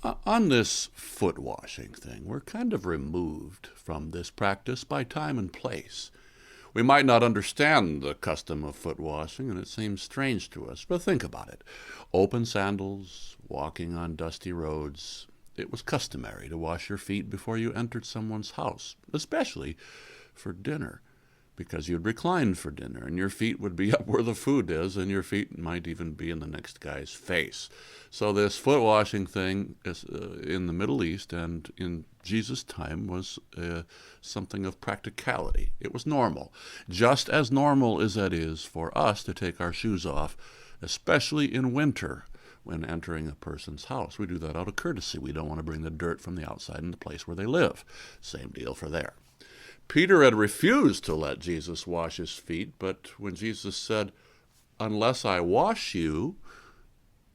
On this foot washing thing, we're kind of removed from this practice by time and place. We might not understand the custom of foot washing, and it seems strange to us, but think about it. Open sandals, walking on dusty roads. It was customary to wash your feet before you entered someone's house, especially for dinner, because you'd recline for dinner, and your feet would be up where the food is, and your feet might even be in the next guy's face. So this foot washing thing is, in the Middle East and in Jesus' time was something of practicality. It was normal, just as normal as it is for us to take our shoes off, especially in winter when entering a person's house. We do that out of courtesy. We don't want to bring the dirt from the outside in the place where they live. Same deal for there. Peter had refused to let Jesus wash his feet, but when Jesus said, "Unless I wash you,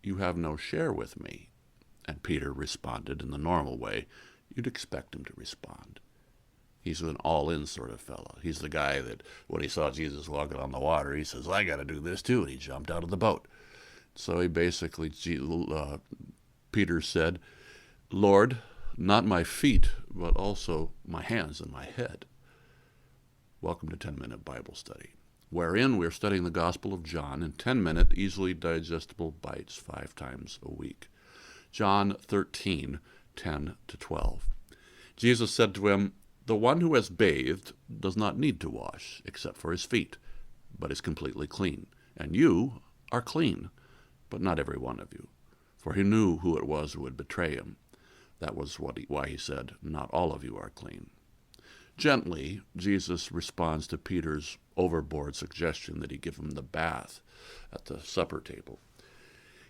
you have no share with me," and Peter responded in the normal way you'd expect him to respond. He's an all-in sort of fellow. He's the guy that when he saw Jesus walking on the water, he says, "I got to do this too," and he jumped out of the boat. So he basically, Peter said, "Lord, not my feet, but also my hands and my head." Welcome to 10-Minute Bible Study, wherein we're studying the Gospel of John in 10-minute, easily digestible bites 5 times a week. John 13, 10-12. Jesus said to him, "The one who has bathed does not need to wash, except for his feet, but is completely clean. And you are clean, but not every one of you." For he knew who it was who would betray him. That was why he said, "Not all of you are clean." Gently, Jesus responds to Peter's overboard suggestion that he give him the bath at the supper table.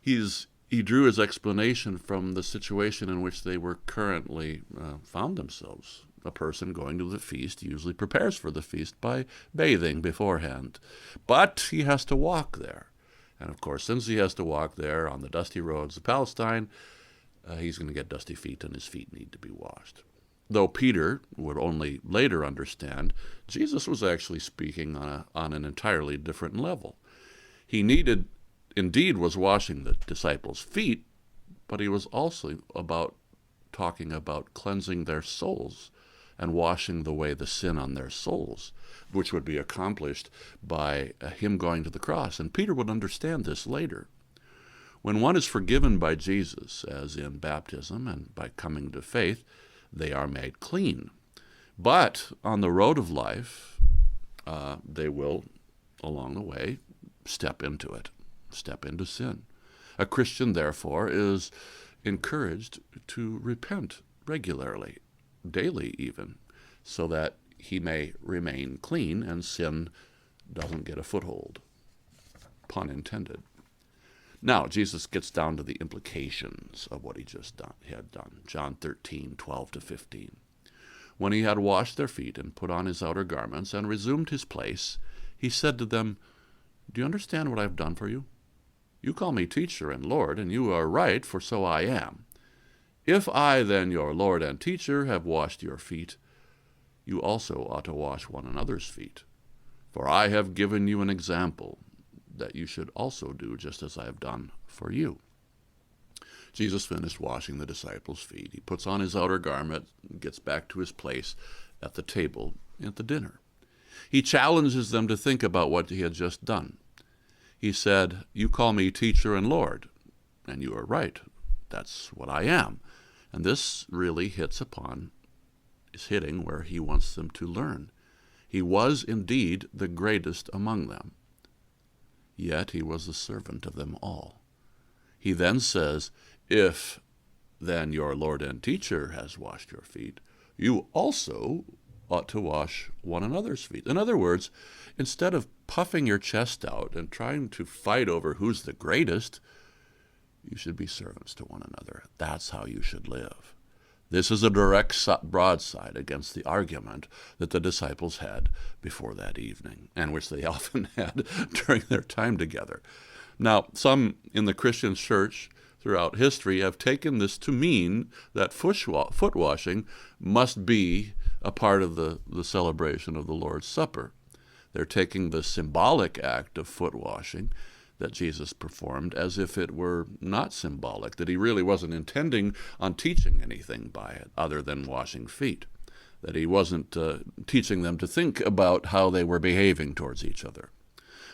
He drew his explanation from the situation in which they were currently found themselves. A person going to the feast usually prepares for the feast by bathing beforehand, but he has to walk there. And of course, since he has to walk there on the dusty roads of Palestine, he's going to get dusty feet, and his feet need to be washed. Though Peter would only later understand, Jesus was actually speaking on an entirely different level. He indeed was washing the disciples' feet, but he was also talking about cleansing their souls and washing away the sin on their souls, which would be accomplished by him going to the cross. And Peter would understand this later. When one is forgiven by Jesus, as in baptism and by coming to faith, they are made clean. But on the road of life, they will, along the way, step into sin. A Christian, therefore, is encouraged to repent regularly, daily even, so that he may remain clean and sin doesn't get a foothold. Pun intended. Now, Jesus gets down to the implications of what he just had done. John 13, 12-15. When he had washed their feet and put on his outer garments and resumed his place, he said to them, "Do you understand what I have done for you? You call me teacher and Lord, and you are right, for so I am. If I, then, your Lord and teacher, have washed your feet, you also ought to wash one another's feet. For I have given you an example, that you should also do just as I have done for you." Jesus finished washing the disciples' feet. He puts on his outer garment, gets back to his place at the table at the dinner. He challenges them to think about what he had just done. He said, "You call me teacher and Lord, and you are right. That's what I am." And this really is hitting where he wants them to learn. He was indeed the greatest among them. Yet he was the servant of them all. He then says, "If then your Lord and teacher has washed your feet, you also ought to wash one another's feet." In other words, instead of puffing your chest out and trying to fight over who's the greatest, you should be servants to one another. That's how you should live. This is a direct broadside against the argument that the disciples had before that evening, and which they often had during their time together. Now, some in the Christian church throughout history have taken this to mean that foot washing must be a part of the celebration of the Lord's Supper. They're taking the symbolic act of foot washing, that Jesus performed as if it were not symbolic, that he really wasn't intending on teaching anything by it other than washing feet, that he wasn't teaching them to think about how they were behaving towards each other.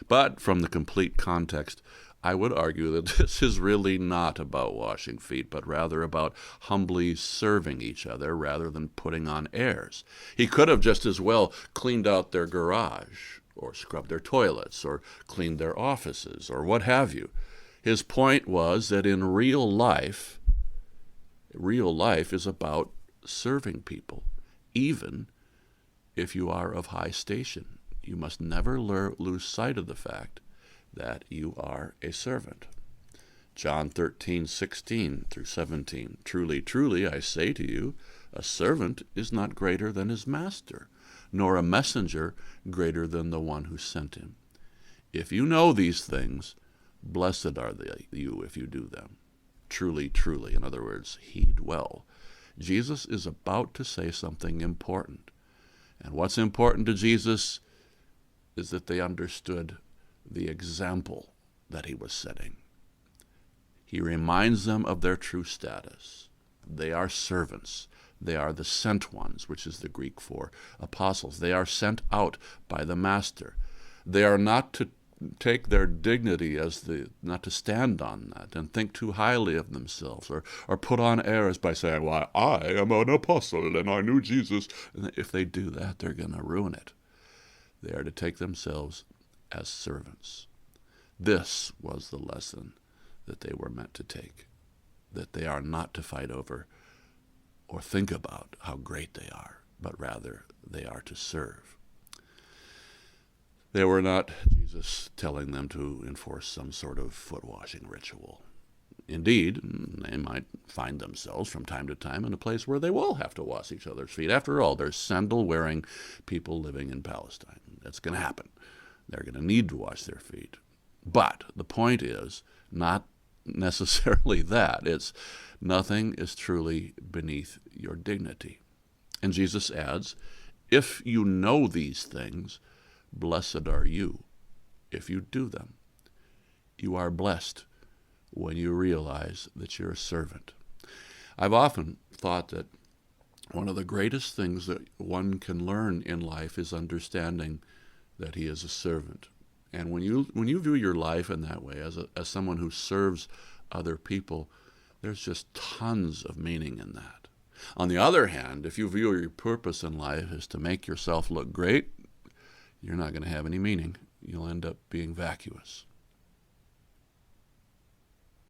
But from the complete context, I would argue that this is really not about washing feet, but rather about humbly serving each other rather than putting on airs. He could have just as well cleaned out their garage, or scrubbed their toilets, or cleaned their offices, or what have you. His point was that in real life is about serving people, even if you are of high station. You must never lose sight of the fact that you are a servant. John 13:16 through 17. Truly, truly, I say to you, a servant is not greater than his master, nor a messenger greater than the one who sent him. If you know these things, blessed are you if you do them. Truly, truly, in other words, heed well. Jesus is about to say something important. And what's important to Jesus is that they understood the example that he was setting. He reminds them of their true status. They are servants. They are the sent ones, which is the Greek for apostles. They are sent out by the master. They are not to take their dignity not to stand on that and think too highly of themselves, or put on airs by saying, "Why, I am an apostle and I knew Jesus." And if they do that, they're going to ruin it. They are to take themselves as servants. This was the lesson that they were meant to take, that they are not to fight over or think about how great they are, but rather they are to serve. They were not Jesus telling them to enforce some sort of foot-washing ritual. Indeed, they might find themselves from time to time in a place where they will have to wash each other's feet. After all, there's sandal-wearing people living in Palestine. That's going to happen. They're going to need to wash their feet. But the point is not necessarily that. It's nothing is truly beneath your dignity. And Jesus adds, if you know these things, blessed are you if you do them. You are blessed when you realize that you're a servant. I've often thought that one of the greatest things that one can learn in life is understanding that he is a servant. And when you view your life in that way, as someone who serves other people, there's just tons of meaning in that. On the other hand, if you view your purpose in life as to make yourself look great, you're not going to have any meaning. You'll end up being vacuous.